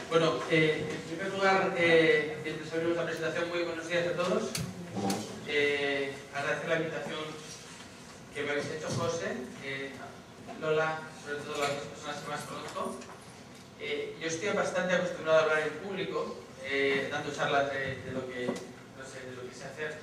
Bueno, en primer lugar, mientras abrimos la presentación, muy buenos días a todos. Agradecer la invitación que me habéis hecho, José, Lola, sobre todo las dos personas que más conozco. Yo estoy bastante acostumbrado a hablar en público, dando charlas de lo que, no sé, de lo que sé hacer.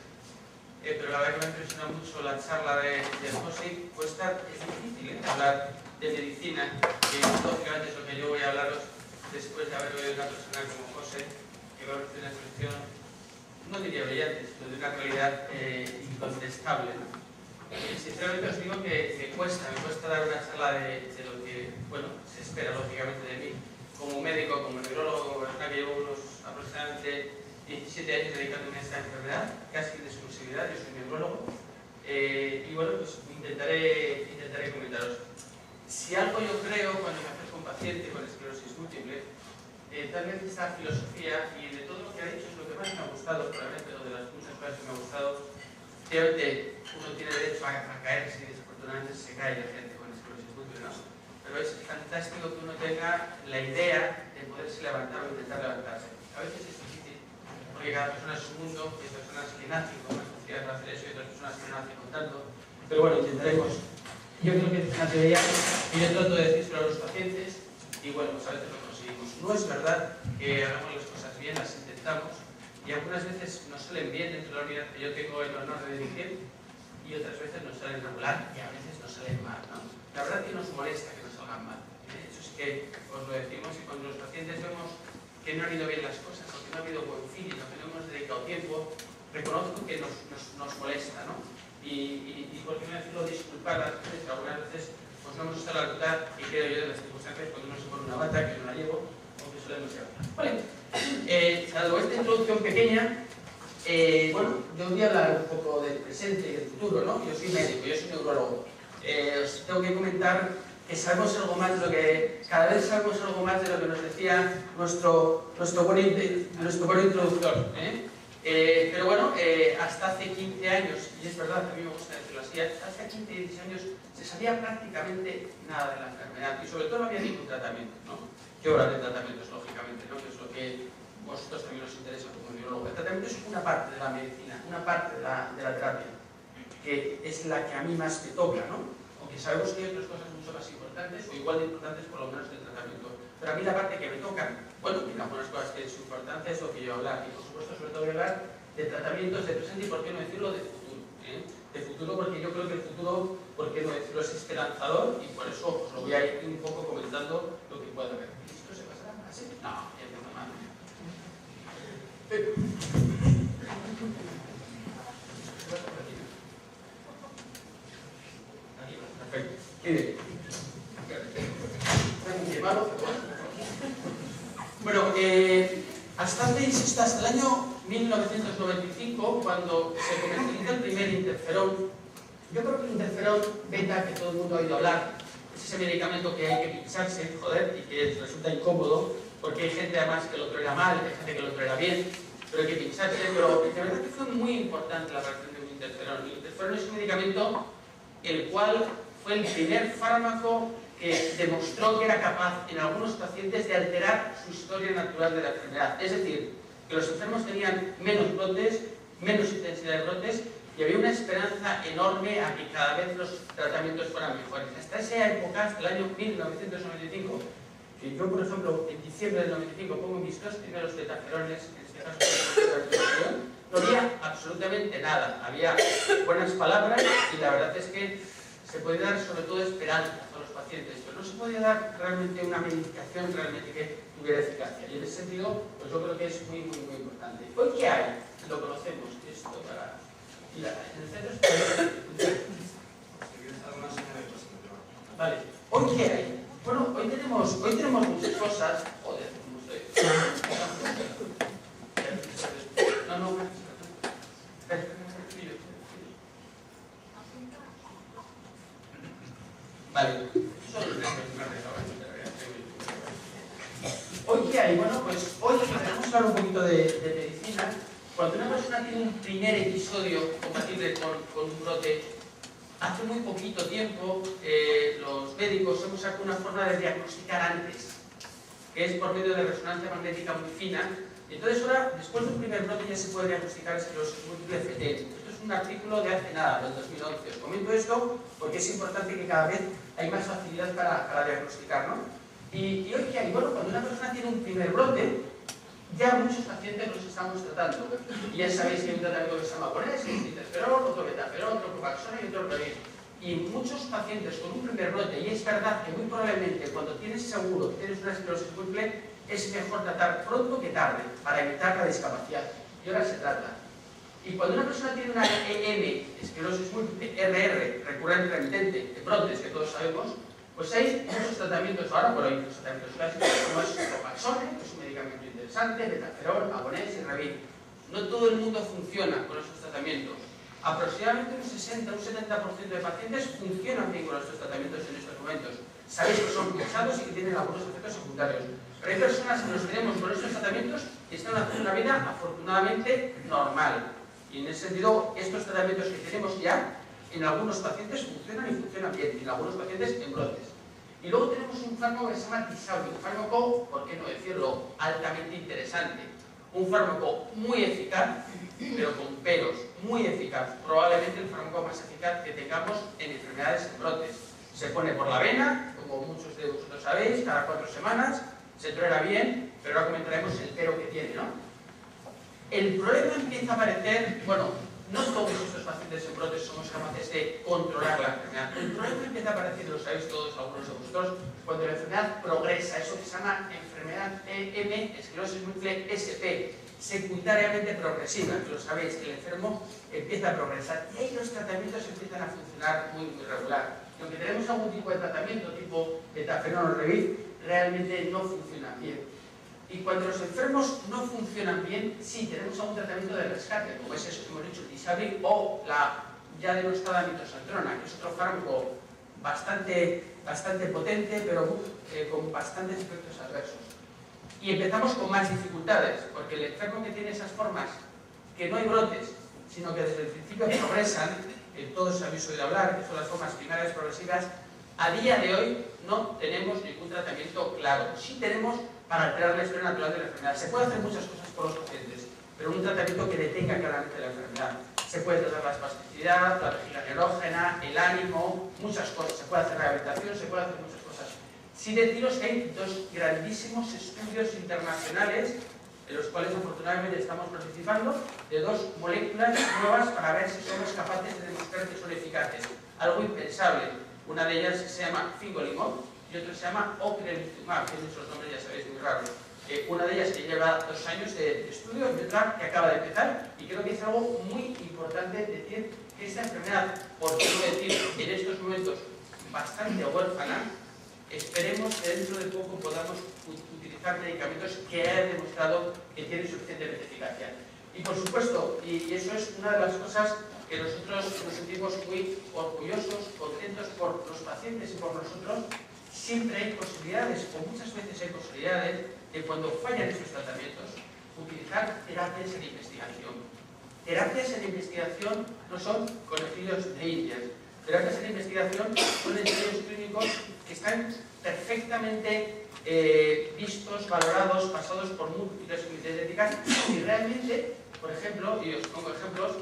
Pero la verdad que me impresiona mucho la charla de José. Es difícil hablar de medicina, que lógicamente es lo que yo voy a hablaros después de haber oído una persona como José, que va a ofrecer una expresión, no diría brillante, sino de una realidad incontestable, ¿no? Sinceramente os digo que me cuesta dar una charla de lo que, bueno, se espera lógicamente de mí, como médico, como neurólogo, como persona que llevo unos aproximadamente 17 años dedicándome a esta enfermedad, casi en exclusividad. Yo soy neurólogo, y bueno, pues intentaré comentaros. Si algo yo creo cuando me acerco a un paciente con esclerosis múltiple, tal vez esta filosofía, y de todo lo que ha dicho es lo que más me ha gustado, probablemente lo de las muchas cosas que me ha gustado. Ciertamente uno tiene derecho a caerse y desafortunadamente se cae la gente con esclerosis múltiple, ¿no? Pero es fantástico que uno tenga la idea de poderse levantar o intentar levantarse. A veces es difícil, porque cada persona es un mundo, hay personas que nacen con más facilidad para hacer eso y otras personas que no nacen con tanto. Pero bueno, intentaremos. Yo creo que es una teoría que yo trato de decírselo a los pacientes y bueno, pues a veces lo conseguimos. No es verdad que hagamos las cosas bien, las intentamos y algunas veces nos salen bien dentro de la unidad que yo tengo el honor de dirigir y otras veces nos salen regular y a veces nos salen mal, ¿no? La verdad que nos molesta que nos salgan mal. Eso sí que os lo decimos, y cuando los pacientes vemos que no han ido bien las cosas o que no ha habido buen feeling o que no hemos dedicado tiempo, reconozco que nos molesta, ¿no? Y por qué no decirlo, disculpar a las veces, que algunas veces pues no hemos estado a la altura, y creo yo de las circunstancias cuando uno se pone una bata que no la llevo o que solemos llevar. Vale, salvo esta introducción pequeña, bueno, yo voy a hablar un poco del presente y del futuro, ¿no? Yo soy médico, yo soy neurólogo. Os tengo que comentar que sabemos algo más de lo que, cada vez sabemos algo más de lo que nos decía nuestro buen introductor, pero bueno, hasta hace 15 años, y es verdad, a mí me gusta decirlo así, hasta hace 15 y 16 años se sabía prácticamente nada de la enfermedad y sobre todo no había ningún tratamiento, ¿no? Yo hablaré de tratamientos, lógicamente, ¿no? Que es lo que vosotros también os interesa como neurólogo. El tratamiento es una parte de la medicina, una parte de la terapia, que es la que a mí más me toca, ¿no? Aunque sabemos que hay otras cosas mucho más importantes o igual de importantes por lo menos que el tratamiento. Pero a mí la parte que me toca, bueno, tiene algunas cosas que su importancia es lo que yo hablar, y por supuesto sobre todo voy a hablar de tratamientos de presente y por qué no decirlo de futuro, de futuro, porque yo creo que el futuro, por qué no decirlo, es esperanzador y por eso os lo voy a ir un poco comentando lo que pueda haber. ¿Esto se pasará así? No, ya tengo mal. Perfecto. Bueno, hasta el año 1995, cuando se comercializa el primer interferón, yo creo que el interferón beta, que todo el mundo ha oído hablar, es ese medicamento que hay que pincharse, joder, y que resulta incómodo, porque hay gente además que lo tolera mal, hay gente que lo tolera bien, pero hay que pincharse. Pero de verdad que fue muy importante la reacción de un interferón. El interferón es un medicamento el cual fue el primer fármaco que demostró que era capaz en algunos pacientes de alterar su historia natural de la enfermedad. Es decir, que los enfermos tenían menos brotes, menos intensidad de brotes, y había una esperanza enorme a que cada vez los tratamientos fueran mejores. Hasta esa época, hasta el año 1995, que yo, por ejemplo, en diciembre del 95 pongo mis dos primeros betaferones, en este caso, no había absolutamente nada. Había buenas palabras y la verdad es que se podía dar sobre todo esperanza a los pacientes, pero no se podía dar realmente una medicación realmente que tuviera eficacia. Y en ese sentido, pues yo creo que es muy importante. ¿Hoy qué hay? Lo conocemos, esto para... Mira, en el centro... Vale, ¿hoy qué hay? Bueno, hoy tenemos muchas cosas... Joder, ¿cómo estoy? No. Vale. ¿Hoy qué hay? Bueno, pues hoy queremos hablar un poquito de medicina. Cuando una persona tiene un primer episodio compatible con un brote hace muy poquito tiempo los médicos hemos sacado una forma de diagnosticar antes, que es por medio de resonancia magnética muy fina. Entonces ahora, después de un primer brote, ya se puede diagnosticar esclerosis múltiple fetal. Esto es un artículo de hace nada, del 2011. Os comento esto porque es importante que cada vez hay más facilidad para diagnosticar, ¿no? Y hoy, ¿qué hay? Bueno, cuando una persona tiene un primer brote, ya muchos pacientes los estamos tratando. Y ya sabéis que hay un tratamiento que se llama Agonés, que es interferón, otro betaferón, otro propaxona y otro Previr. Y muchos pacientes con un primer brote, y es verdad que muy probablemente cuando tienes seguro que tienes una esclerosis múltiple, es mejor tratar pronto que tarde, para evitar la discapacidad. Y ahora se trata. Y cuando una persona tiene una EM, esclerosis múltiple, RR, recurrente remitente, de brotes, que todos sabemos, pues hay muchos tratamientos, ahora por hoy, los tratamientos clásicos, como es propaxone, que es un medicamento interesante, betaferón, Agonés y Revir. No todo el mundo funciona con estos tratamientos. Aproximadamente un 60 o un 70% de pacientes funcionan bien con estos tratamientos en estos momentos. Sabéis que son pesados y que tienen algunos efectos secundarios. Pero hay personas que los tenemos con estos tratamientos y están haciendo una vida afortunadamente normal. Y en ese sentido, estos tratamientos que tenemos ya, en algunos pacientes funcionan y funcionan bien, en algunos pacientes en brotes. Y luego tenemos un fármaco que se llama Tysabri, un fármaco, por qué no decirlo, altamente interesante. Un fármaco muy eficaz, pero con peros, muy eficaz. Probablemente el fármaco más eficaz que tengamos en enfermedades en brotes. Se pone por la vena, como muchos de vosotros sabéis, cada 4 semanas, se tolera bien, pero ahora comentaremos el pero que tiene, ¿no? El problema empieza a aparecer, bueno, no todos estos pacientes en brotes somos capaces de controlar la enfermedad. El problema empieza a aparecer, lo sabéis todos, algunos de vosotros, cuando la enfermedad progresa, eso que se llama enfermedad EM, esclerosis múltiple SP, secundariamente progresiva, que lo sabéis, que el enfermo empieza a progresar y ahí los tratamientos empiezan a funcionar muy regular. Y aunque tenemos algún tipo de tratamiento, tipo betaferón o Revir, realmente no funciona bien. Y cuando los enfermos no funcionan bien, sí, tenemos algún tratamiento de rescate, como es eso que hemos dicho, el Tysabri o la ya denostada mitoxantrona, que es otro fármaco bastante potente, pero con bastantes efectos adversos. Y empezamos con más dificultades, porque el enfermo que tiene esas formas, que no hay brotes, sino que desde el principio progresan, todos habéis oído hablar, que son las formas primarias progresivas, a día de hoy no tenemos ningún tratamiento claro. Sí tenemos para alterar la historia natural de la enfermedad. Se puede hacer muchas cosas por los pacientes, pero un tratamiento que detenga claramente la enfermedad. Se puede tratar la espasticidad, la vejiga neurógena, el ánimo, muchas cosas. Se puede hacer rehabilitación, se puede hacer muchas cosas. Sí deciros que hay 2 grandísimos estudios internacionales en los cuales afortunadamente estamos participando, de 2 moléculas nuevas para ver si somos capaces de demostrar que son eficaces. Algo impensable. Una de ellas se llama Fingolimod y otra se llama Ocrelizumab, que esos nombres ya sabéis muy raros. Una de ellas que lleva 2 años de estudio y otra que acaba de empezar, y creo que es algo muy importante decir que esta enfermedad, por qué no decir en estos momentos bastante huérfana, esperemos que dentro de poco podamos utilizar medicamentos que hayan demostrado que tienen suficientemente eficacia. Y por supuesto, y eso es una de las cosas que nosotros nos sentimos muy orgullosos, contentos por los pacientes y por nosotros, siempre hay posibilidades, o muchas veces hay posibilidades, de cuando fallan esos tratamientos, utilizar terapias en investigación. Terapias en investigación no son conejillos de indias. Terapias en investigación son ensayos clínicos que están perfectamente vistos, valorados, pasados por múltiples comités de ética y realmente, por ejemplo, y os pongo ejemplos,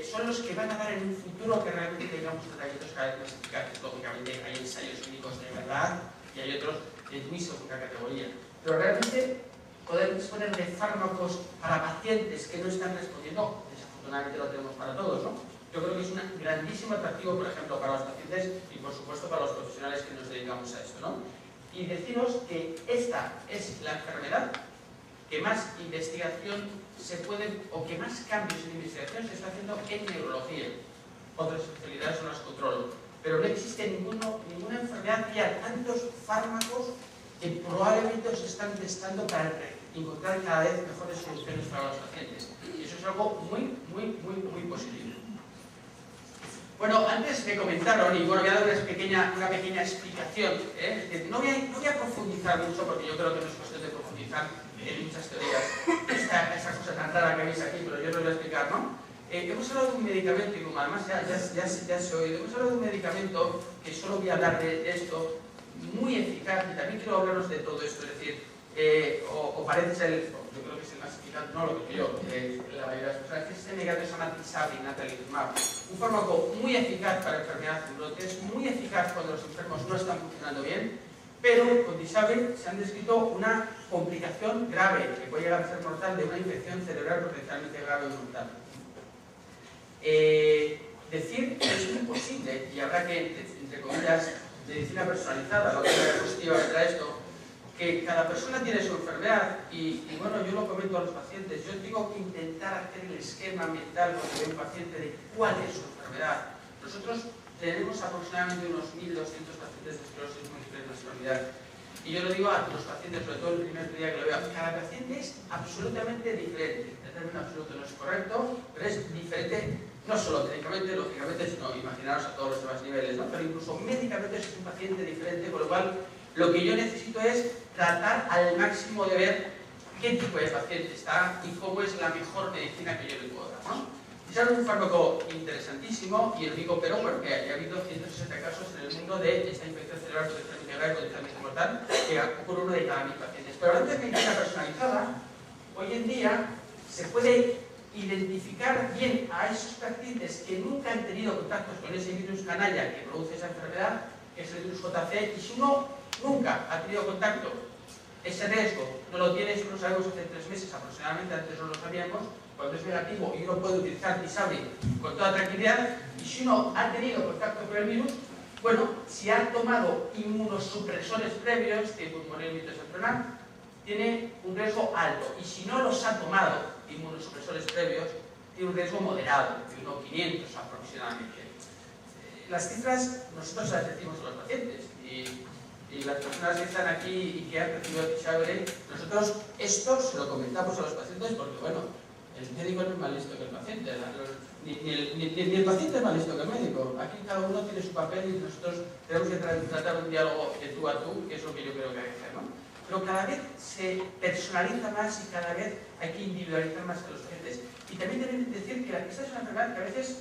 son los que van a dar en un futuro que realmente tengamos tratamientos cada vez más eficaces. Lógicamente hay ensayos clínicos de verdad y hay otros de muy segunda categoría. Pero realmente poder disponer de fármacos para pacientes que no están respondiendo, desafortunadamente lo tenemos para todos, ¿no? Yo creo que es un grandísimo atractivo, por ejemplo, para los pacientes y, por supuesto, para los profesionales que nos dedicamos a esto, ¿no? Y deciros que esta es la enfermedad que más investigación se puede, o que más cambios en investigación se está haciendo en neurología. Otras especialidades no las controlo. Pero no existe ninguna enfermedad que haya tantos fármacos que probablemente os están testando para encontrar cada vez mejores soluciones para los pacientes. Y eso es algo muy positivo. Bueno, antes me comentaron, y bueno, voy a dar una pequeña explicación. No voy a profundizar mucho, porque yo creo que no es cuestión de profundizar en muchas teorías. Esa cosa tan rara que veis aquí, pero yo os lo voy a explicar, ¿no? hemos hablado de un medicamento, y como además ya se ha oído, hemos hablado de un medicamento, que solo voy a hablar de esto, muy eficaz, y también quiero hablaros de todo esto, es decir, o parece ser, yo creo que es el más eficaz, no lo que yo, la mayoría de las personas, que es este medicamento que se llama Tysabri, natalizumab, un fármaco muy eficaz para enfermedades en brotes, muy eficaz cuando los enfermos no están funcionando bien, pero con Tysabri se han descrito una complicación grave, que puede llegar a ser mortal, de una infección cerebral potencialmente grave o mortal. Decir que es imposible, y habrá que, entre comillas, medicina personalizada, la otra diapositiva contra esto, que cada persona tiene su enfermedad y bueno, yo lo comento a los pacientes, yo tengo que intentar hacer el esquema mental cuando veo un paciente de cuál es su enfermedad. Nosotros tenemos aproximadamente unos 1.200 pacientes de esclerosis múltiple en nuestra unidad. Y yo lo digo a los pacientes, sobre todo el primer día que lo veo, cada paciente es absolutamente diferente. El término absoluto no es correcto, pero es diferente, no solo técnicamente, lógicamente, sino imaginaros a todos los demás niveles, ¿no? Pero incluso médicamente es un paciente diferente, con lo cual lo que yo necesito es tratar al máximo de ver qué tipo de paciente está y cómo es la mejor medicina que yo le puedo dar, ¿no? Es un fármaco interesantísimo y el único pero, bueno, que ha habido 160 casos en el mundo de esta infección cerebral potencialmente grave, potencialmente mortal, que ocurre uno de cada 1.000 pacientes. Pero hablando de medicina personalizada, hoy en día se puede identificar bien a esos pacientes que nunca han tenido contactos con ese virus canalla que produce esa enfermedad, que es el virus JC, y si uno nunca ha tenido contacto, ese riesgo no lo tiene, eso lo sabemos hace 3 meses aproximadamente, antes no lo sabíamos, cuando es negativo y uno puede utilizar Tysabri con toda tranquilidad, y si uno ha tenido contacto con el virus, bueno, si ha tomado inmunosupresores previos, tipo inmunol y mitoxantrona, tiene un riesgo alto, y si no los ha tomado inmunosupresores previos, tiene un riesgo moderado, de unos 500 aproximadamente. Las cifras nosotros las decimos a los pacientes, y las personas que están aquí y que han recibido Tysabri, nosotros esto se lo comentamos a los pacientes porque, bueno, el médico no es más listo que el paciente, ni el paciente es más listo que el médico. Aquí cada uno tiene su papel y nosotros tenemos que tratar un diálogo de tú a tú, que es lo que yo creo que hay que hacer, ¿no? Pero cada vez se personaliza más y cada vez hay que individualizar más a los pacientes. Y también deben decir que esta es una enfermedad que a veces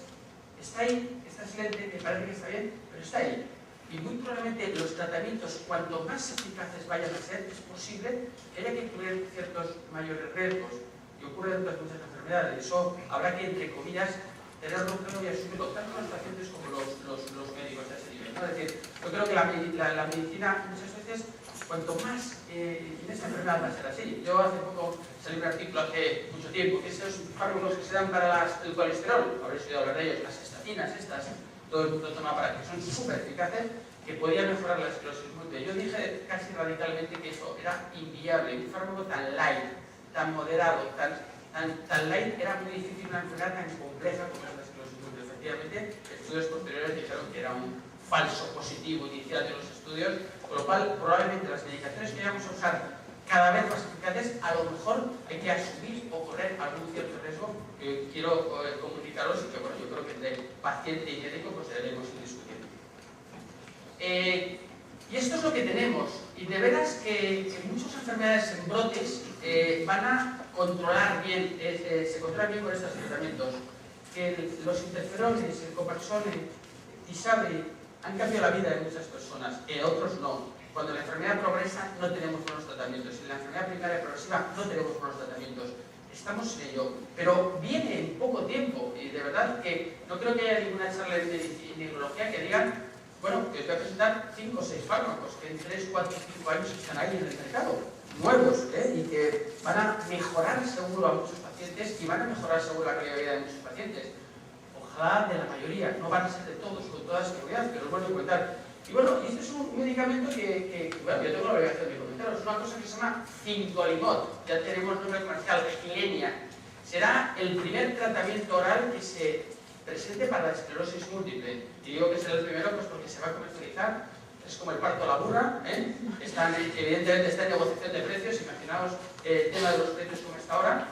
está ahí, está silente, que parece que está bien, pero está ahí. Y muy probablemente los tratamientos, cuanto más eficaces vayan a ser, es posible que haya que cubrir ciertos mayores riesgos, que ocurren en muchas enfermedades. Eso habrá que, entre comillas, tenerlo claro y asumirlo, tanto los pacientes como los médicos a ese nivel, ¿no? Es decir, yo creo que la medicina muchas veces, cuanto más en esta enfermedad va a ser así. Yo hace poco salí un artículo hace mucho tiempo, que esos fármacos que se dan para el colesterol, habréis oído hablar de ellos, las estatinas estas, todo el mundo toma para que son súper eficaces, que podían mejorar la esclerosis múltiple. Yo dije casi radicalmente que eso era inviable. Un fármaco tan light, tan moderado, tan light, era muy difícil una enfermedad tan compleja como es la esclerosis múltiple. Efectivamente, estudios posteriores dijeron que era un falso positivo inicial de los estudios, con lo cual probablemente las medicaciones que vamos a usar cada vez más eficaces, a lo mejor hay que asumir o correr algún cierto riesgo que quiero comunicaros y que, bueno, yo creo que entre paciente y médico pues debemos ir discutiendo. Y esto es lo que tenemos, y de veras que muchas enfermedades en brotes van a controlar bien, se controlan bien con estos tratamientos. Que los interferones, el copaxone, Tysabri han cambiado la vida de muchas personas, otros no. Cuando la enfermedad progresa no tenemos buenos tratamientos, y la enfermedad primaria progresiva no tenemos buenos tratamientos. Estamos en ello, pero viene en poco tiempo, y de verdad que no creo que haya ninguna charla de neurología que digan, bueno, que os voy a presentar 5 o 6 fármacos que en 3, 4, 5 años están ahí en el mercado, nuevos, y que van a mejorar seguro a muchos pacientes y van a mejorar seguro la calidad de vida de muchos pacientes. Ojalá de la mayoría, no van a ser de todos, con toda seguridad, pero os vuelvo a comentar. Y bueno, este es un medicamento bueno, yo tengo la obligación de comentaros, es una cosa que se llama Fingolimod, ya tenemos nombre comercial, Gilenia. Será el primer tratamiento oral que se presente para la esclerosis múltiple. Y digo que será el primero pues porque se va a comercializar, es como el parto a la burra, evidentemente está en negociación de precios, imaginaos el tema de los precios como está ahora.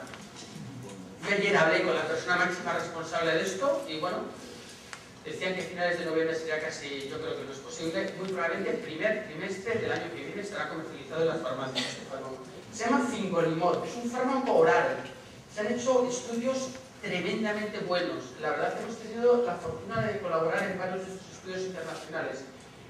Yo ayer hablé con la persona máxima responsable de esto y bueno, decían que a finales de noviembre sería casi, yo creo que no es posible, muy probablemente el primer trimestre del año que viene estará comercializado en las farmacias este fármaco. Se llama Fingolimod, es un fármaco oral. Se han hecho estudios tremendamente buenos. La verdad que hemos tenido la fortuna de colaborar en varios de estos estudios internacionales.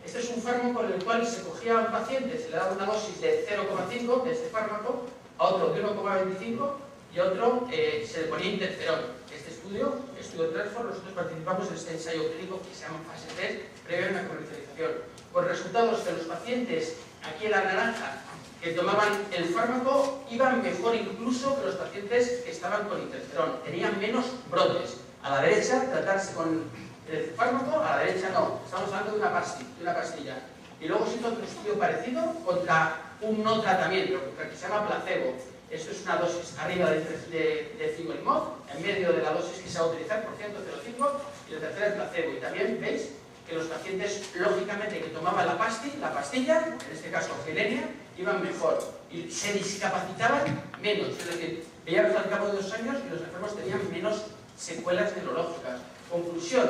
Este es un fármaco con el cual se cogía a un paciente, se le daba una dosis de 0,5 de este fármaco, a otro de 1,25 y a otro se le ponía interferón. Este estudio Transform, nosotros participamos en este ensayo clínico que se llama fase 3, previo a una comercialización. Con resultados que los pacientes, aquí en la naranja, que tomaban el fármaco, iban mejor incluso que los pacientes que estaban con interferón. Tenían menos brotes. A la derecha, tratarse con el fármaco, a la derecha no. Estamos hablando de una pastilla. Y luego se hizo otro estudio parecido contra un no tratamiento, que se llama placebo. Esto es una dosis arriba de Figolimod, en medio de la dosis que se va a utilizar, por ciento 0,5, y la tercera el placebo. Y también veis que los pacientes, lógicamente, que tomaban la pastilla, en este caso Gelenia, iban mejor y se discapacitaban menos. Es decir, veíamos al cabo de 2 años y los enfermos tenían menos secuelas neurológicas. Conclusión,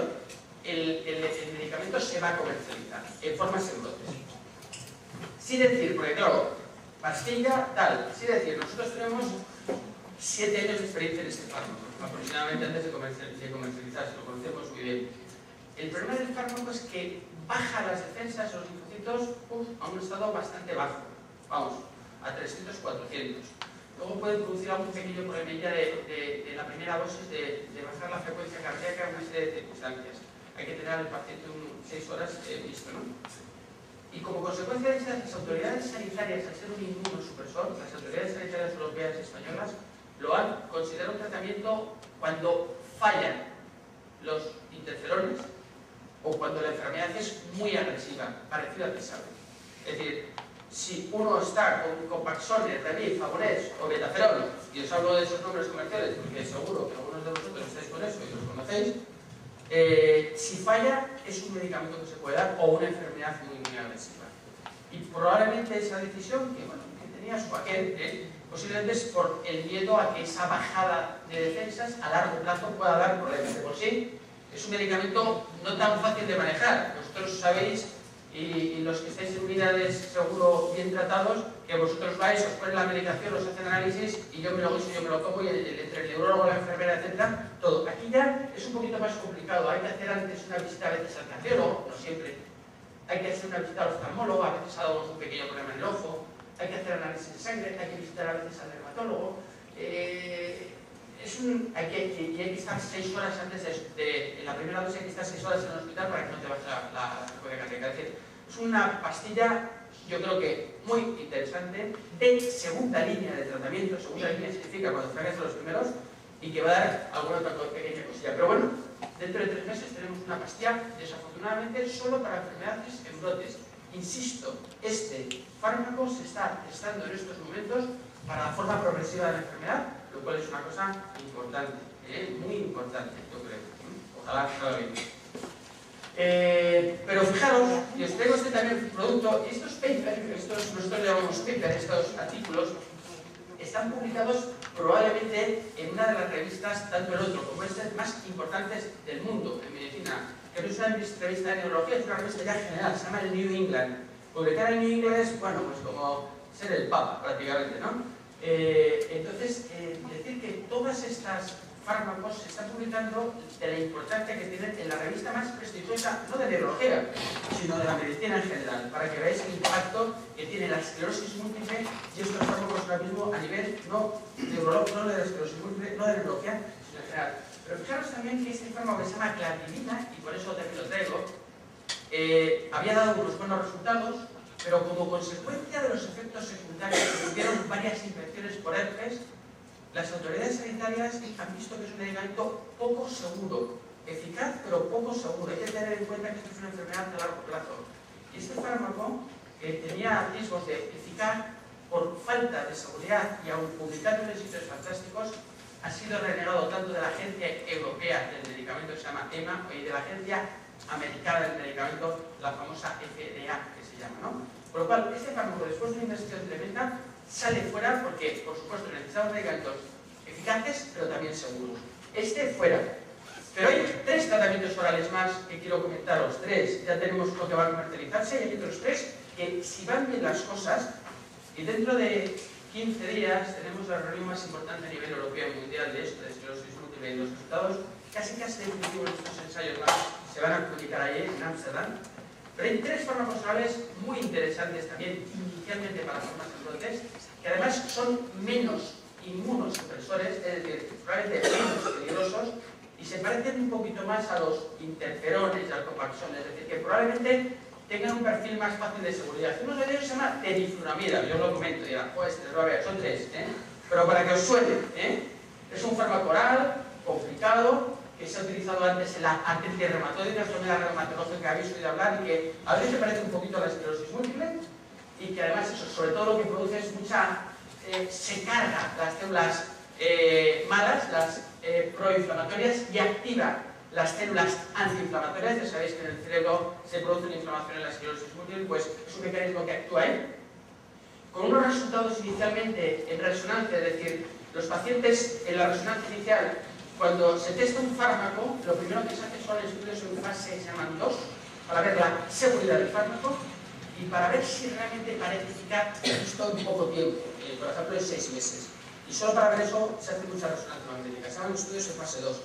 el medicamento se va a comercializar en formas en brotes. Sí decir, porque claro, pastilla tal, sí decir, nosotros tenemos 7 años de experiencia en este fármaco, aproximadamente antes de comercializarse, lo conocemos muy bien. El problema del fármaco es que baja las defensas de los linfocitos a un estado bastante bajo, vamos, a 300, 400. Luego puede producir algún pequeño problemilla de la primera dosis de bajar la frecuencia cardíaca en una serie de circunstancias. Hay que tener al paciente 6 horas visto, ¿no? Y como consecuencia de estas, las autoridades sanitarias, al ser un inmunosupresor, las autoridades sanitarias europeas y españolas lo han considerado un tratamiento cuando fallan los interferones o cuando la enfermedad es muy agresiva, parecida al PSAB. Es decir, si uno está con Paxone, Revif, Favorez o Betaferón, y os hablo de esos nombres comerciales porque seguro que algunos de vosotros estáis con eso y los conocéis, si falla es un medicamento que se puede dar o una enfermedad muy agresiva. Y probablemente esa decisión, que tenía su aquel, posiblemente es por el miedo a que esa bajada de defensas a largo plazo pueda dar problemas. De por sí, es un medicamento no tan fácil de manejar. Vosotros sabéis, y los que estáis en unidades seguro bien tratados, que vosotros vais, os ponen la medicación, os hacen análisis y yo me lo guiso, yo me lo tomo y entre el neurólogo, la enfermera, etcétera, todo. Aquí ya es un poquito más complicado. Hay que hacer antes una visita a veces al cardiólogo, no siempre. Hay que hacer una visita al oftalmólogo, a veces ha dado un pequeño problema en el ojo. Hay que hacer análisis de sangre, hay que visitar a veces al dermatólogo. Hay que estar 6 horas antes en la primera dosis, hay que estar 6 horas en el hospital para que no te baje la frecuencia cardíaca. Es decir, es una pastilla, yo creo que muy interesante, de segunda línea de tratamiento. Segunda línea significa cuando fracasan los primeros y que va a dar alguna otra pequeña cosilla. Pero bueno, dentro de 3 meses tenemos una pastilla, desafortunadamente, solo para enfermedades en brotes. Insisto, este fármaco se está testando en estos momentos para la forma progresiva de la enfermedad, lo cual es una cosa importante, muy importante, yo creo. Ojalá salga bien. Pero fijaros, y os traigo este también producto, y estos papers, nosotros le llamamos papers, estos artículos, están publicados probablemente en una de las revistas, tanto el otro como este, más importantes del mundo en medicina, que no es una revista de neurología, es una revista ya general, se llama el New England. Publicar el New England es, bueno, pues como ser el Papa, prácticamente, ¿no? Entonces, decir que todas estas fármacos se están publicando de la importancia que tienen en la revista más prestigiosa, no de neurología, sino de la medicina en general, para que veáis el impacto que tiene la esclerosis múltiple y estos fármacos ahora mismo a nivel no de la esclerosis múltiple, no de neurología, sino en general. Pero fijaros también que este fármaco que se llama cladribina, y por eso también lo traigo, había dado unos buenos resultados, pero como consecuencia de los efectos secundarios que tuvieron varias infecciones por herpes, las autoridades sanitarias han visto que es un medicamento poco seguro, eficaz pero poco seguro. Hay que tener en cuenta que esto es una enfermedad de largo plazo. Y este fármaco, que tenía riesgos de eficaz por falta de seguridad y aún publicado en sitios fantásticos, ha sido renegado tanto de la Agencia Europea del Medicamento, que se llama EMA, y de la Agencia Americana del Medicamento, la famosa FDA, que se llama, ¿no? Por lo cual, este fármaco, después de una investigación tremenda, sale fuera porque, por supuesto, necesitamos medicamentos eficaces, pero también seguros. Este fuera. Pero hay 3 tratamientos orales más que quiero comentaros. 3, ya tenemos lo que va a comercializarse, y hay otros 3 que, si van bien las cosas, y dentro de 15 días tenemos la reunión más importante a nivel europeo y mundial de esto, de esclerosis múltiple, y los resultados casi definitivos de estos ensayos se van a publicar allí en Ámsterdam. Pero hay 3 fármacos orales muy interesantes también, inicialmente para formas de brotes, que además son menos inmunosupresores, es decir, probablemente menos peligrosos, y se parecen un poquito más a los interferones y al copaxón, es decir, que probablemente tengan un perfil más fácil de seguridad. Uno de ellos se llama terifluramida, yo os lo comento, dirán, pues son 3, pero para que os suene, es un fármaco oral, complicado, que se ha utilizado antes en la artritis reumatoide, una enfermedad reumatológica que habéis oído hablar y que a veces se parece un poquito a la esclerosis múltiple, y que además eso, sobre todo lo que produce es se carga las células malas, las proinflamatorias, y activa las células antiinflamatorias. Ya sabéis que en el cerebro se produce una inflamación en la esclerosis múltiple, pues es un mecanismo que actúa ahí. Con unos resultados inicialmente en resonancia, es decir, los pacientes en la resonancia inicial, cuando se testa un fármaco, lo primero que se hace son estudios en fase, se llaman 2, para ver la seguridad del fármaco y para ver si realmente parece eficaz esto en poco tiempo, por ejemplo en 6 meses. Y solo para ver eso se hace mucha resonancia magnética, se llaman estudios en fase 2.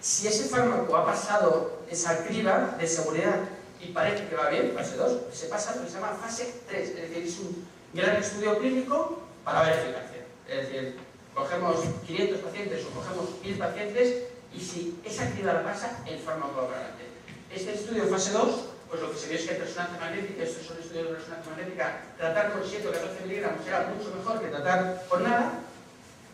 Si ese fármaco ha pasado esa criba de seguridad y parece que va bien, fase 2, se pasa a lo que se llama fase 3, es decir, es un gran estudio clínico para ver eficacia. Es decir, cogemos 500 pacientes o cogemos 1000 pacientes y si esa criba la pasa, el fármaco va para adelante. Este estudio fase 2, pues lo que se vio es que resonancia magnética, estos son estudios de resonancia magnética, tratar con 7 o 14 miligramos era mucho mejor que tratar con nada,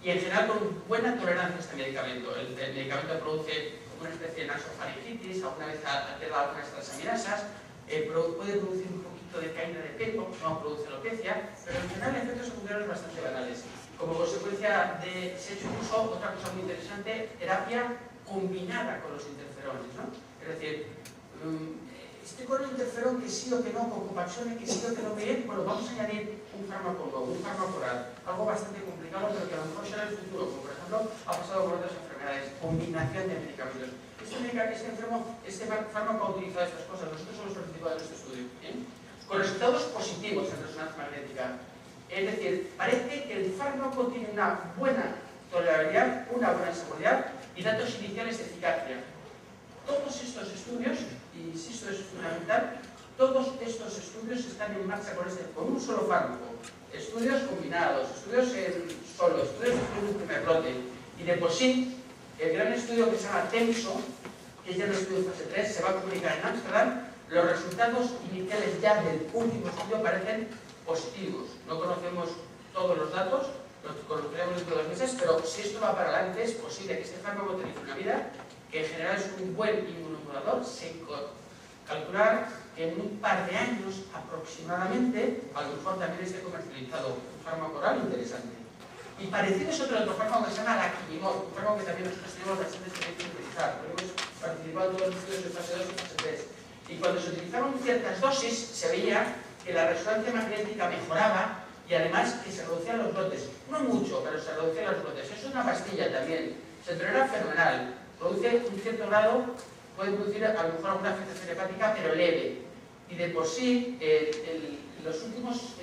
y en general con buena tolerancia a este medicamento. El medicamento produce una especie de nasofaringitis, alguna vez altera algunas transaminasas, puede producir un poquito de caída de pelo, no produce alopecia, pero en general efectos secundarios bastante banales. Como consecuencia de se ha hecho incluso otra cosa muy interesante, terapia combinada con los interferones, ¿no? Es decir, estoy con el interferón que sí o que no, con copaxone que sí o que no, bien, bueno, vamos a añadir un fármaco nuevo, un fármaco oral, algo bastante complicado, pero que a lo mejor será el futuro, como por ejemplo ha pasado con otras enfermedades, combinación de medicamentos. Este fármaco ha utilizado estas cosas, nosotros hemos participado en este estudio, con resultados positivos en resonancia magnética. Es decir, parece que el fármaco tiene una buena tolerabilidad, una buena seguridad y datos iniciales de eficacia. Todos estos estudios, y insisto, es fundamental, todos estos estudios están en marcha con un solo fármaco. Estudios combinados, estudios solo, estudios en un primer lote. Y de por sí, el gran estudio que se llama TEMSO, que es ya el estudio fase 3, se va a publicar en Ámsterdam. Los resultados iniciales ya del último estudio parecen positivos. No conocemos todos los datos, los conoceremos dentro de 2 meses, pero si esto va para adelante, es posible que este fármaco terifluramida, que en general es un buen inmunomodulador, se calcular que en un par de años aproximadamente, a lo mejor también esté comercializado un fármaco oral interesante. Y parecido es otro fármaco que se llama laquinimod, un fármaco que también nosotros tenemos bastante experiencia en utilizar, porque hemos participado en todos los estudios de fase 2 y fase 3. Y cuando se utilizaban ciertas dosis, se veía que la resonancia magnética mejoraba y además que se reducían los brotes. No mucho, pero se reducían los brotes. Eso es una pastilla también. Se tolera fenomenal. Produce un cierto grado, puede producir a lo mejor alguna afectación hepática, pero leve. Y de por sí, los últimos,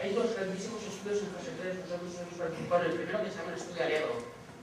hay 2 grandísimos estudios en fase 3, nosotros hemos participado. El primero que se llama el estudio Allegro.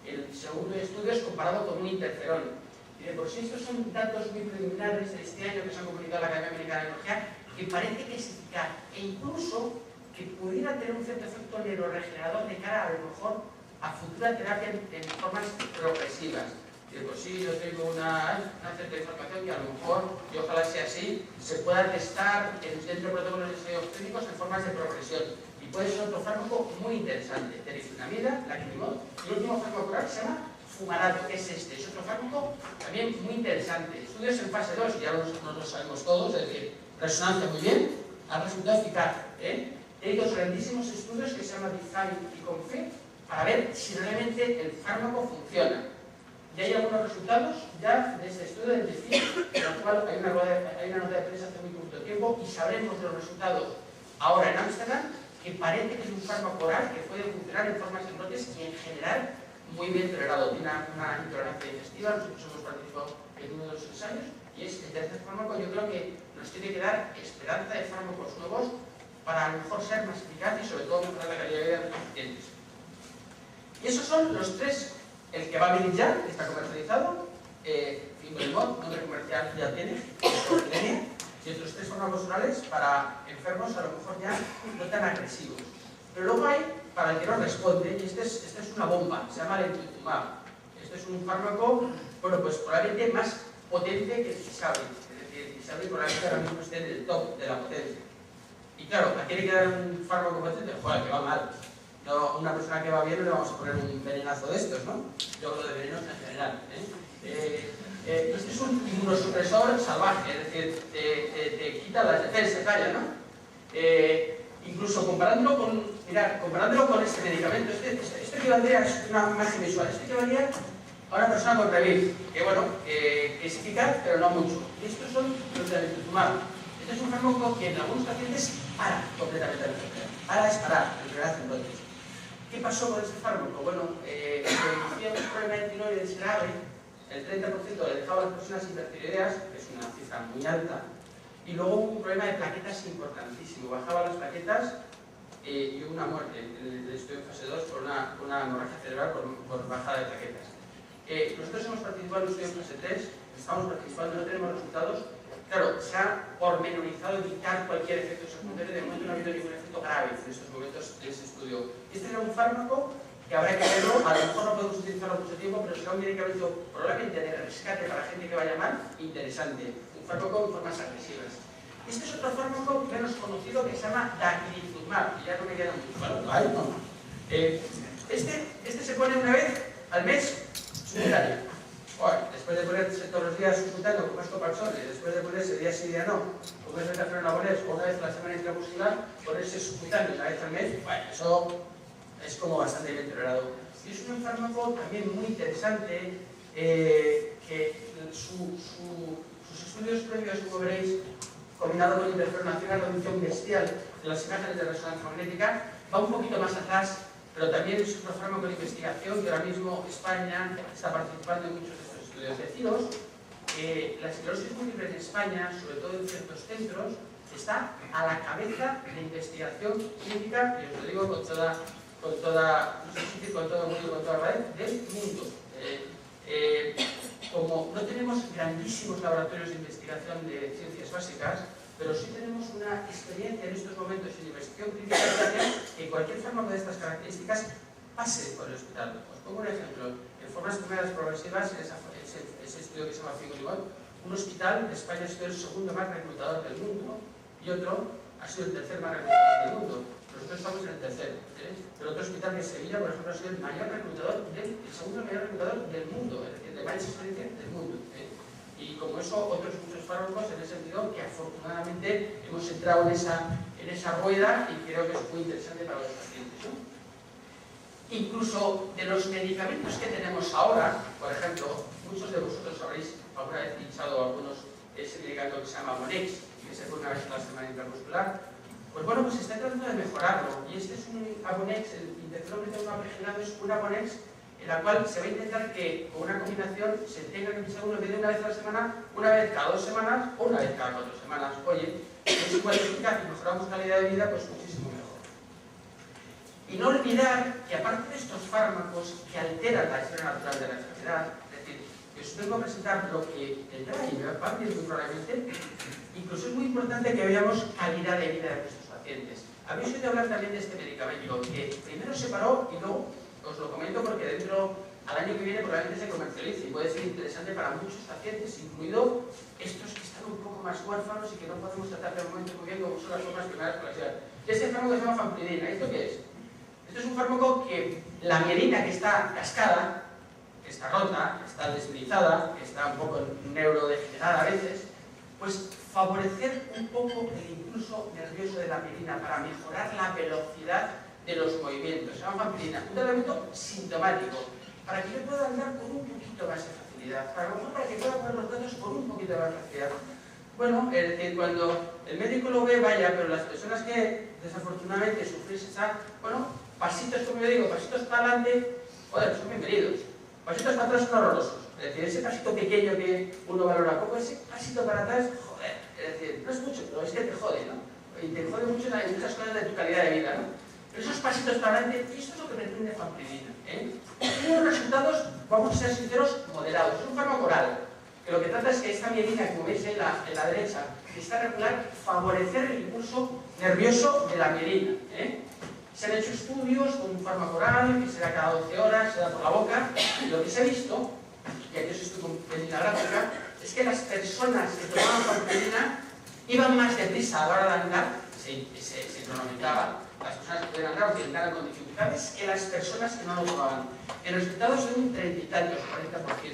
El segundo estudio es comparado con un interferón. Y de por sí estos son datos muy preliminares de este año que se han comunicado a la Academia Americana de Neurología, que parece que es eficaz e incluso que pudiera tener un cierto efecto neuroregenerador de cara a lo mejor a futura terapia en formas progresivas. Y de por sí yo tengo una cierta información que a lo mejor, y ojalá sea así, se pueda testar dentro de protocolos de ensayos clínicos en formas de progresión. Y puede ser otro fármaco muy interesante, terifluramida, laquinimod, y el último fármaco oral se llama fumarato, que es este. Es otro fármaco también muy interesante. Estudios en fase 2, ya no lo sabemos todos, es decir, resonancia muy bien, ha resultado eficaz. Hay 2 grandísimos estudios que se llaman DEFINE y CONFID para ver si realmente el fármaco funciona. Y hay algunos resultados ya de este estudio del DEFINE, en el cual hay una nota de prensa hace muy poquito tiempo y sabremos los resultados ahora en Ámsterdam, que parece que es un fármaco oral que puede funcionar en formas de brotes y en general muy bien tolerado. Tiene una intolerancia digestiva, nosotros hemos participado en uno de los ensayos, y es el tercer fármaco. Yo creo que nos tiene que dar esperanza de fármacos nuevos para a lo mejor ser más eficaz y sobre todo mejorar la calidad de vida de los pacientes. Y esos son los tres: el que va a venir ya, que está comercializado, Fingolimod, nombre comercial ya tiene, y otros 3 fármacos orales para enfermos a lo mejor ya no tan agresivos. Pero luego hay para el que no responde, y este es una bomba, se llama Lentutumab. Este es un fármaco, bueno, pues probablemente más potente que el Tysabri. Es decir, Tysabri probablemente ahora mismo esté en el top de la potencia. Y claro, ¿a quién le queda un fármaco potente? Joder, que va mal. No, una persona que va bien no le vamos a poner un venenazo de estos, ¿no? Yo hablo de venenos en general. Este es un inmunosupresor salvaje, es decir, te quita las defensas, vaya, ¿no? Incluso comparándolo con este medicamento, este equivaldría, es una imagen visual, este equivaldría a una persona con Revir, que bueno, que es eficaz, pero no mucho. Y estos son los de Lentutumab. Este es un fármaco que en algunos pacientes para completamente la enfermedad. Para es parar, la enfermedad entonces. ¿Qué pasó con ese fármaco? Bueno, producía un problema de tiroides grave. El 30% le dejaba a las personas hipertiroideas, que es una cifra muy alta, y luego un problema de plaquetas importantísimo. Bajaba las plaquetas y hubo una muerte en el estudio en fase 2 por una hemorragia cerebral por bajada de plaquetas. Nosotros hemos participado en el estudio en fase 3, estamos participando, no tenemos resultados. Claro, se ha pormenorizado evitar cualquier efecto secundario, de momento no ha habido ningún efecto grave en estos momentos de ese estudio. Este era un fármaco que habrá que verlo, a lo mejor no podemos utilizarlo mucho tiempo, pero será un medicamento probablemente de rescate para gente que vaya mal, interesante. Un fármaco con formas agresivas. Este es otro fármaco menos conocido que se llama Daclizumab, que ya no me queda mucho. Bueno, ahí no. Este se pone una vez al mes subcutáneo. Bueno, después de ponerse todos los días subcutáneo como es Copaxone, después de ponerse día sí día no, como es Metafenona Bonés, o una vez a la semana intramuscular, ponerse subcutáneo una vez al mes, bueno, eso es como bastante bien tolerado. Y es un fármaco también muy interesante, que sus estudios previos, como veréis, combinado con interferonación a reducción bestial de las imágenes de resonancia magnética, va un poquito más atrás, pero también es otro fármaco de investigación que ahora mismo España está participando en muchos de estos estudios. Deciros que la esclerosis múltiple en España, sobre todo en ciertos centros, está a la cabeza de investigación clínica, y os lo digo con toda verdad, del mundo. Como no tenemos grandísimos laboratorios de investigación de ciencias básicas, pero sí tenemos una experiencia en estos momentos en investigación clínica que hace que cualquier fármaco de estas características pase por el hospital. Os pongo un ejemplo. En formas primeras progresivas, en ese estudio que se llama Fingolimod, un hospital de España ha sido el segundo más reclutador del mundo y otro ha sido el tercer más reclutador del mundo. Nosotros estamos en el tercero. Pero otro hospital de Sevilla, por ejemplo, ha sido el segundo mayor reclutador del mundo, es decir, de más experiencia del mundo. Y como eso, otros muchos fármacos en ese sentido que afortunadamente hemos entrado en esa rueda y creo que es muy interesante para los pacientes, ¿no? Incluso de los medicamentos que tenemos ahora, por ejemplo, muchos de vosotros habréis alguna vez pinchado ese medicamento que se llama Monex, que se pone una vez a la semana intramuscular. Pues bueno, pues se está tratando de mejorarlo. Y este es un Abonex, el interferón pregenado es un Abonex en la cual se va a intentar que con una combinación se tenga que pinchar uno en vez de una vez a la semana, una vez cada 2 semanas o una vez cada 4 semanas. Oye, es igual de eficaz y mejoramos calidad de vida, pues muchísimo mejor. Y no olvidar que aparte de estos fármacos que alteran la historia natural de la enfermedad, es decir, que os vengo a presentar lo que tendrá y me va a pedir muy probablemente, incluso es muy importante que veamos calidad de vida de nuestros pacientes. Habéis oído hablar también de este medicamento, que primero se paró y luego os lo comento porque al año que viene probablemente se comercialice y puede ser interesante para muchos pacientes, incluido estos que están un poco más huérfanos y que no podemos tratar de momento muy bien como son las formas primeras clásicas. Este fármaco se llama Famotidina. ¿Esto qué es? Esto es un fármaco que la mielina que está cascada, que está rota, que está desmilizada, que está un poco neurodegenerada a veces, pues favorecer un poco el impulso nervioso de la mielina para mejorar la velocidad de los movimientos. Se llama Famotidina, un tratamiento sintomático, para que yo pueda andar con un poquito más de facilidad, para que pueda poner los datos con un poquito más de facilidad. Bueno, cuando el médico lo ve, vaya, pero las personas que desafortunadamente sufrís bueno, pasitos, como yo digo, pasitos para adelante, joder, son bienvenidos. Pasitos para atrás son horrorosos. Es decir, ese pasito pequeño que uno valora poco, ese pasito para atrás, joder, es decir, no es mucho, pero es que te jode, ¿no? Y te jode mucho en muchas cosas de tu calidad de vida, ¿no? Esos pasitos para adelante, esto es lo que pretende fanpridina. Unos resultados, vamos a ser sinceros, moderados. Es un fármaco oral, que lo que trata es que esta mielina, como veis en la derecha, está regular, favorecer el impulso nervioso de la mielina. Se han hecho estudios con un fármaco oral que se da cada 12 horas, se da por la boca, y lo que se ha visto, y aquí os estoy con pequeña gráfica, es que las personas que tomaban fanpridina iban más deprisa a la hora de andar, se cronometraba, las personas que podían andar o que andaran con dificultades, que las personas que no lo tomaban. En resultados de un 30 y tantos, 40%,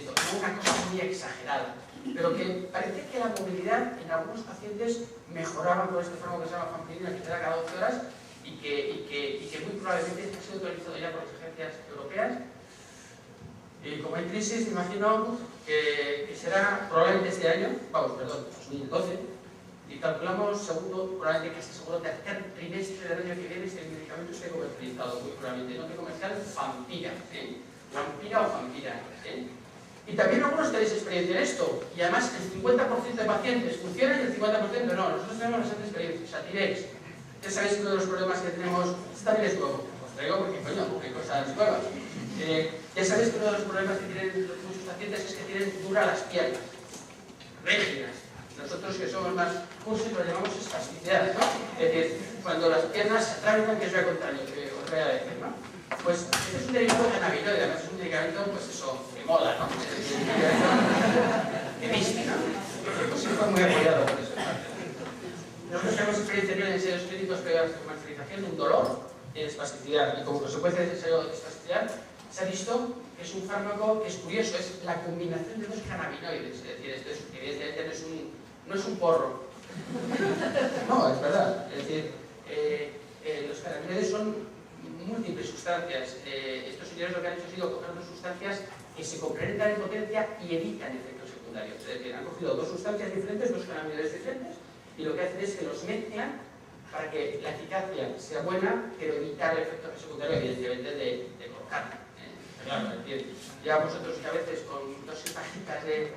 no una cosa muy exagerada, pero que parece que la movilidad en algunos pacientes mejoraba con este fármaco que se llama fanpridina, que se da cada 12 horas, y que muy probablemente ha sido autorizado ya por las agencias europeas. Y como hay crisis, me imagino que será probablemente este año, 2012, y calculamos segundo, probablemente casi seguro tercer trimestre del año que viene, este medicamento esté comercializado, muy probablemente, no que comercial, Fampira, Vampira o Fampira. Y también algunos tenéis experiencia en esto, y además el 50% de pacientes funcionan y el 50% no. Nosotros tenemos bastante experiencia, Satirex. Ya sabéis que uno de los problemas que tenemos, esto también es nuevo, os traigo porque coño, hay cosas nuevas. Ya sabéis que uno de los problemas que tienen muchos pacientes es que tienen duras las piernas, rígidas. Nosotros que somos más cursos lo llamamos espasticidad, ¿no? Es decir, cuando las piernas se atraviesan, que es lo contrario, que os voy a decir, ¿no? Pues este es un derivado de cannabinoide, además es un medicamento, pues eso, que mola, ¿no? Es un medicamento que viste, ¿no? Pues sí fue muy apoyado por eso. Nosotros tenemos experiencia en ensayos clínicos previos de comercialización de un dolor en espasticidad, y como consecuencia de ese ensayo de espasticidad se ha visto que es un fármaco que es curioso, es la combinación de dos cannabinoides, es decir, esto es, evidentemente no es un porro. No, es verdad. Es decir, los cannabinoides son múltiples sustancias. Estos señores lo que han hecho ha sido coger dos sustancias que se complementan en potencia y evitan efectos secundarios. Es decir, han cogido dos sustancias diferentes, dos cannabinoides diferentes, y lo que hacen es que los mezclan para que la eficacia sea buena, pero evitar el efecto secundario, evidentemente, de colocar. Claro, es decir, ya vosotros que a veces con dosis bajitas de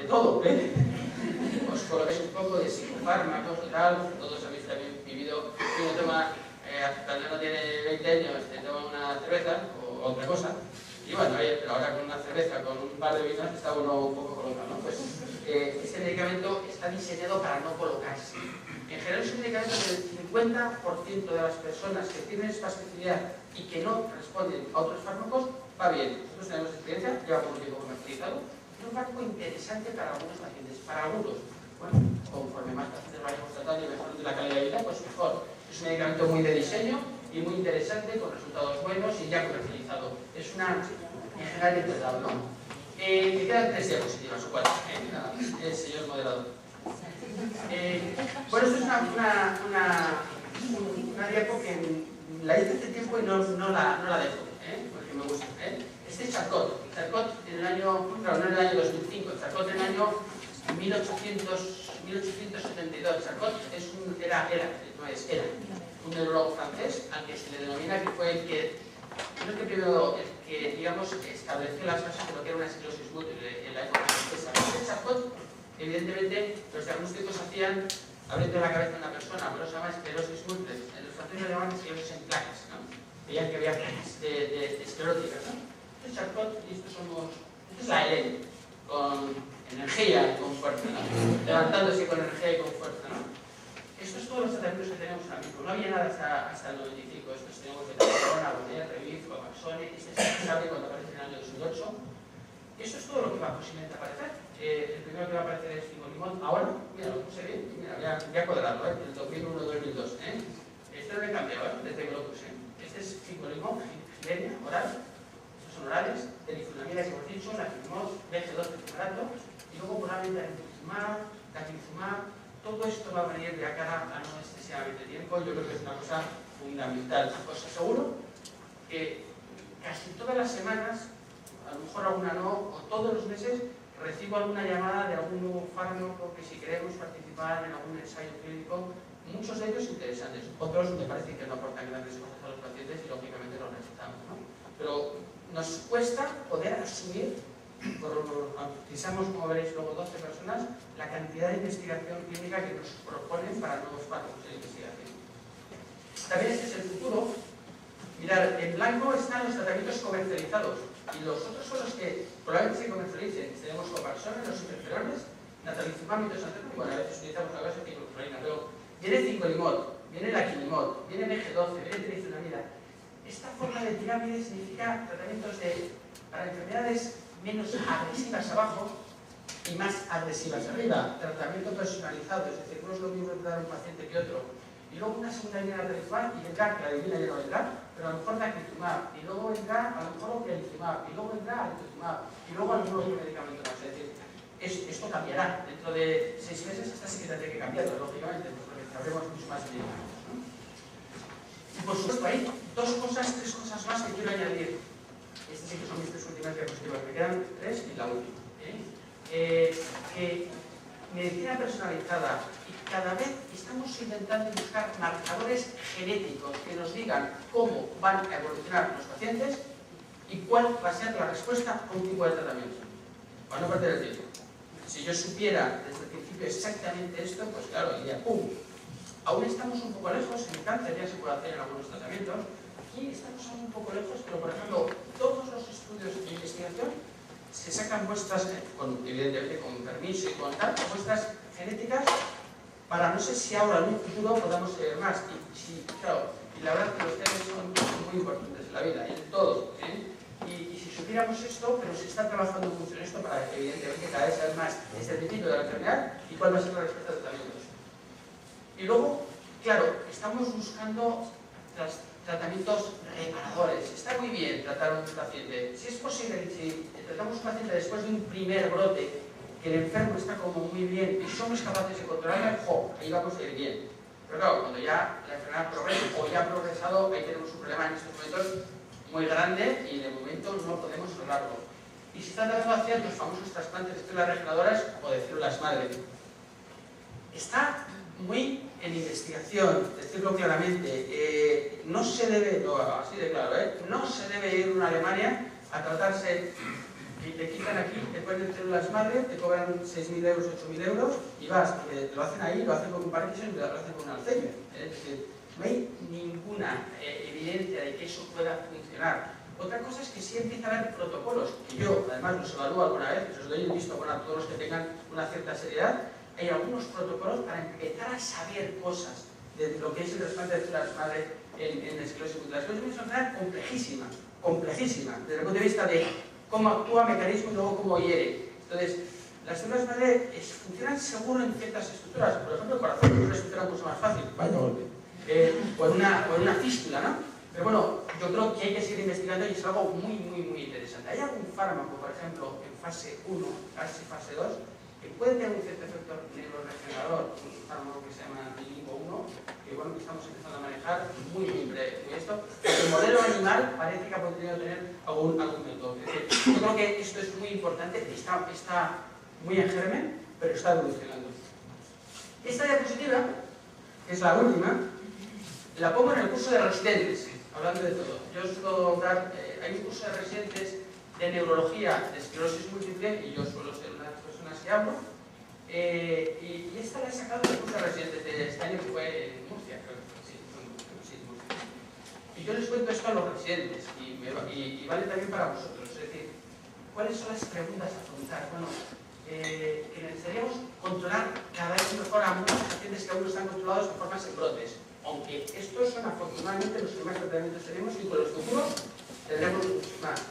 todo, os colocáis un poco de psicofármacos y tal, todos habéis también vivido, uno toma, cuando uno tiene 20 años, toma una cerveza o otra cosa, y bueno, pero ahora con una cerveza, con un par de vinos, está uno un poco colocado, ¿no? Pues este medicamento está diseñado para no colocarse. En general es un medicamento que el 50% de las personas que tienen espasticidad y que no responden a otros fármacos, va bien. Nosotros tenemos experiencia, llevamos un tiempo comercializado. Es un fármaco interesante para algunos pacientes, para algunos. Bueno, conforme más pacientes vayamos tratando y mejorando la calidad de vida, pues mejor. Es un medicamento muy de diseño y muy interesante, con resultados buenos y ya comercializado. Es una, en general, integrado, ¿no? Me quedan 3 diapositivas o 4, señor moderador. Bueno, esto es una diapo que la hice hace tiempo y no la dejo, porque me gusta. Este es Charcot en el año, claro, no en el año 2005, Charcot en el año 1872. Charcot era un neurólogo francés al que se le denomina que fue el que, no es que primero, el que, digamos, estableció las bases de lo que era una esclerosis múltiple en la época francesa. Este Charcot, evidentemente, los diagnósticos hacían abriendo la cabeza de una persona, pero se llama esclerosis múltiple. En los franceses lo llamaban esclerosis en placas, ¿no? Veían que había placas de escleróticas, ¿no? Esto es Charcot y esto es la Helen, con energía y con fuerza, ¿no? Levantándose con energía y con fuerza, ¿no? Estos son todos los tratamientos que tenemos ahora mismo. No había nada hasta el 95. Estos tenemos Betacorona, Bonet, Revif, Copaxone. Este se sabe cuando aparece en el año 2008. Esto es todo lo que va posiblemente a aparecer. El primero que va a aparecer es Figolimod. Ahora, mira, lo puse bien. Mira, voy a cuadrarlo, en el 2001-2002. Esto no lo he cambiado, desde que lo puse. Este es Figolimod, Gilenia, oral. Estos son orales. Terifluramida, que hemos dicho, la Figolimod, BG2, Fumarato. Y luego, probablemente, Infliximab, Daclizumab. Todo esto va a venir de cara a no excesivamente tiempo. Yo creo que es una cosa fundamental. Os aseguro que casi todas las semanas, a lo mejor alguna no, o todos los meses, recibo alguna llamada de algún nuevo fármaco que si queremos participar en algún ensayo clínico, muchos de ellos interesantes, otros me parece que no aportan grandes cosas a los pacientes y lógicamente los necesitamos, ¿no? Pero nos cuesta poder asumir, precisamos, como veréis luego, 12 personas, la cantidad de investigación clínica que nos proponen para nuevos fármacos de investigación. También este es el futuro, claro, en blanco están los tratamientos comercializados y los otros son los que probablemente se comercialicen. Tenemos copaxone, los interferones, natalizumab, mitoxantrone, bueno, a veces utilizamos la base de ciclofluorina, pero viene 5-limod, viene la quinimod, viene MG12, viene triazonamida. Esta forma de pirámide significa tratamientos para enfermedades menos agresivas abajo y más agresivas arriba. Tratamiento personalizado, es decir, no es lo mismo tratar a un paciente que otro. Y luego una segunda línea natalizumab y vendrá, que la divina ya no vendrá, pero a lo mejor natalizumab, y luego vendrá a lo mejor opializumab, y luego vendrá alituzumab, y luego algún otro medicamento más. Es decir, esto cambiará dentro de 6 meses, hasta sí que tendré que cambiarlo, lógicamente, porque sabremos mucho más de ello. Y por supuesto hay 3 cosas más que quiero añadir. Estas sí que son mis 3 últimas diapositivas, me quedan 3 y la última. Que medicina personalizada, y cada vez estamos intentando buscar marcadores genéticos que nos digan cómo van a evolucionar los pacientes y cuál va a ser la respuesta a un tipo de tratamiento. Para no perder el tiempo. Si yo supiera desde el principio exactamente esto, pues claro, diría ¡pum! Aún estamos un poco lejos, en cáncer ya se puede hacer en algunos tratamientos. Aquí estamos aún un poco lejos, pero por ejemplo, todos los estudios de investigación se sacan muestras, evidentemente con permiso y con tal, muestras genéticas para no sé si ahora en un futuro podamos ver más. Y la verdad que los temas son muy importantes en la vida, en todo. Y si supiéramos esto, pero se está trabajando mucho en esto para que evidentemente cada vez saber más desde el principio de la enfermedad y cuál va a ser la respuesta de tratamientos. Y luego, claro, estamos buscando tratamientos reparadores. Está muy bien tratar a un paciente. Si es posible, si tratamos a un paciente después de un primer brote, que el enfermo está como muy bien y somos capaces de controlarlo, ahí vamos a ir bien. Pero claro, cuando ya la enfermedad progresa o ya ha progresado, ahí tenemos un problema en estos momentos muy grande y de momento no podemos hablarlo. Y se está tratando de hacer los famosos trasplantes de células regeneradoras o de células madre. Está muy en investigación, decirlo claramente. No se debe, así de claro, no se debe ir a una Alemania a tratarse y te quitan aquí, te ponen células madre, te cobran 6.000 euros, 8.000 euros y vas, y lo hacen ahí, lo hacen con un Parkinson y lo hacen con un Alzheimer. Es decir, no hay ninguna evidencia de que eso pueda funcionar. Otra cosa es que sí empieza a haber protocolos, que yo además los evalúo alguna vez, que os doy un visto bueno a todos los que tengan una cierta seriedad. Hay algunos protocolos para empezar a saber cosas de lo que es el trasplante de células madre en esclerosis múltiple. La esclerosis múltiple es una enfermedad complejísima, desde el punto de vista de cómo actúa, mecanismo y luego cómo hiere. Entonces, las células madre funcionan seguro en ciertas estructuras. Por ejemplo, el corazón es una estructura mucho más fácil, vaya golpe. O en una fístula, ¿no? Pero bueno, yo creo que hay que seguir investigando y es algo muy interesante. ¿Hay algún fármaco, por ejemplo, en fase 1, casi fase 2, que puede tener un cierto efecto neuroregenerador, un fármaco que se llama Limbo 1, que bueno, que estamos empezando a manejar muy esto? El modelo animal parece que ha podido tener algún método. Es decir, yo creo que esto es muy importante, está muy en germen, pero está evolucionando. Esta diapositiva, que es la última, la pongo en el curso de residentes, hablando de todo. Yo suelo dar, hay un curso de residentes de neurología de esclerosis múltiple y yo suelo ser una de las personas que hablo. Y esta la he sacado del curso de residentes de este año, que fue en Murcia, creo que sí, Murcia. Y yo les cuento esto a los residentes y vale también para vosotros. Es decir, ¿cuáles son las preguntas a afrontar? Bueno, que necesitaríamos controlar cada vez mejor a muchos pacientes que aún no están controlados de formas en brotes. Aunque estos son afortunadamente los que más tratamientos tenemos y con los futuros tendremos muchos más.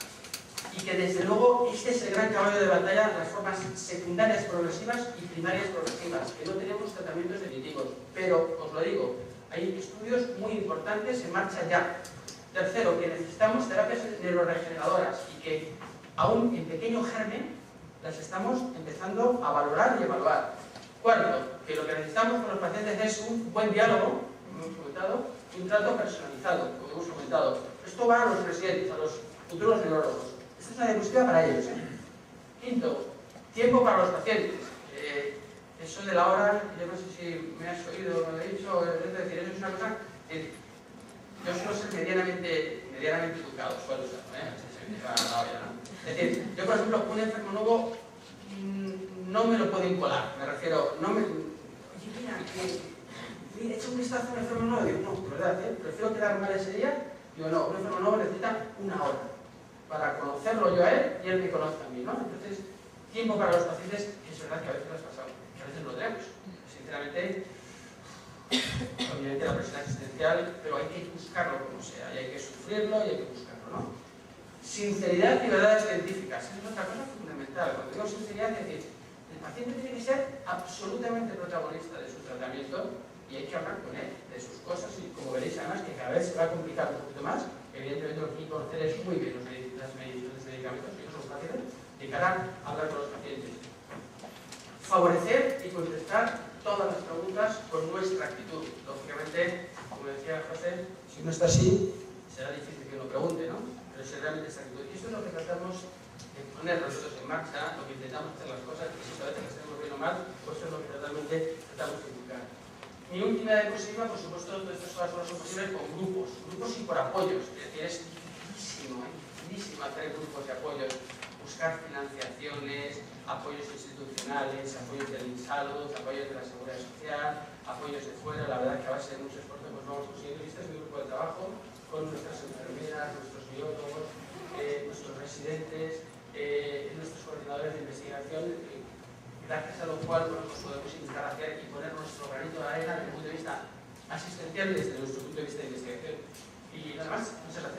Y que desde luego este es el gran caballo de batalla, las formas secundarias progresivas y primarias progresivas, que no tenemos tratamientos definitivos. Pero, os lo digo, hay estudios muy importantes en marcha ya. Tercero, que necesitamos terapias neuroregeneradoras y que aún en pequeño germen las estamos empezando a valorar y evaluar. Cuarto, que lo que necesitamos con los pacientes es un buen diálogo, como hemos comentado, y un trato personalizado, como hemos comentado. Esto va a los residentes, a los futuros neurólogos. Esta es una diapositiva para ellos. Quinto, tiempo para los pacientes. Eso de la hora, yo no sé si me has oído o me lo he dicho, es decir, eso es una cosa que yo suelo ser medianamente educado, suelo ser, se me va la olla, ¿no? Es decir, yo por ejemplo, un enfermo nuevo no me lo pueden colar, me refiero, no me... Oye, mira, he hecho un vistazo a un enfermo nuevo, digo, no, de verdad, prefiero quedarme mal ese día Digo, no, un enfermo nuevo necesita una hora para conocerlo yo a él y él me conoce a mí, ¿no? Entonces, tiempo para los pacientes, es verdad que a veces las pasamos, que a veces no tenemos. Sinceramente, obviamente la presión existencial, pero hay que buscarlo como sea, y hay que sufrirlo y hay que buscarlo, ¿no? Sinceridad y verdades científicas, es otra cosa fundamental. Cuando digo sinceridad, es decir, el paciente tiene que ser absolutamente protagonista de su tratamiento y hay que hablar con él de sus cosas y como veréis además que cada vez se va a complicar un poquito más, evidentemente lo que hay que conocer es muy bien los medicamentos y los pacientes de cara a hablar con los pacientes. Favorecer y contestar todas las preguntas con nuestra actitud. Lógicamente, como decía José, si no está así, será difícil que uno pregunte, ¿no? Pero si realmente esta actitud. Y esto es lo que tratamos de poner nosotros en marcha, lo que intentamos hacer las cosas, que si a veces las tenemos bien o mal, pues eso es lo que realmente tratamos de indicar. Mi última diapositiva, por supuesto, todas estas cosas no son posibles con grupos y por apoyos. Es decir, es dificilísimo hacer grupos de apoyos, buscar financiaciones, apoyos institucionales, apoyos del INSALUD, apoyos de la Seguridad Social, apoyos de fuera. La verdad que a base de mucho esfuerzo pues vamos consiguiendo. Este es mi grupo de trabajo con nuestras enfermeras, nuestros biólogos, nuestros residentes, nuestros coordinadores de investigación, gracias a lo cual bueno, pues podemos intentar hacer y poner nuestro granito de arena desde el punto de vista asistencial y desde nuestro punto de vista de investigación. Y nada más, muchas gracias.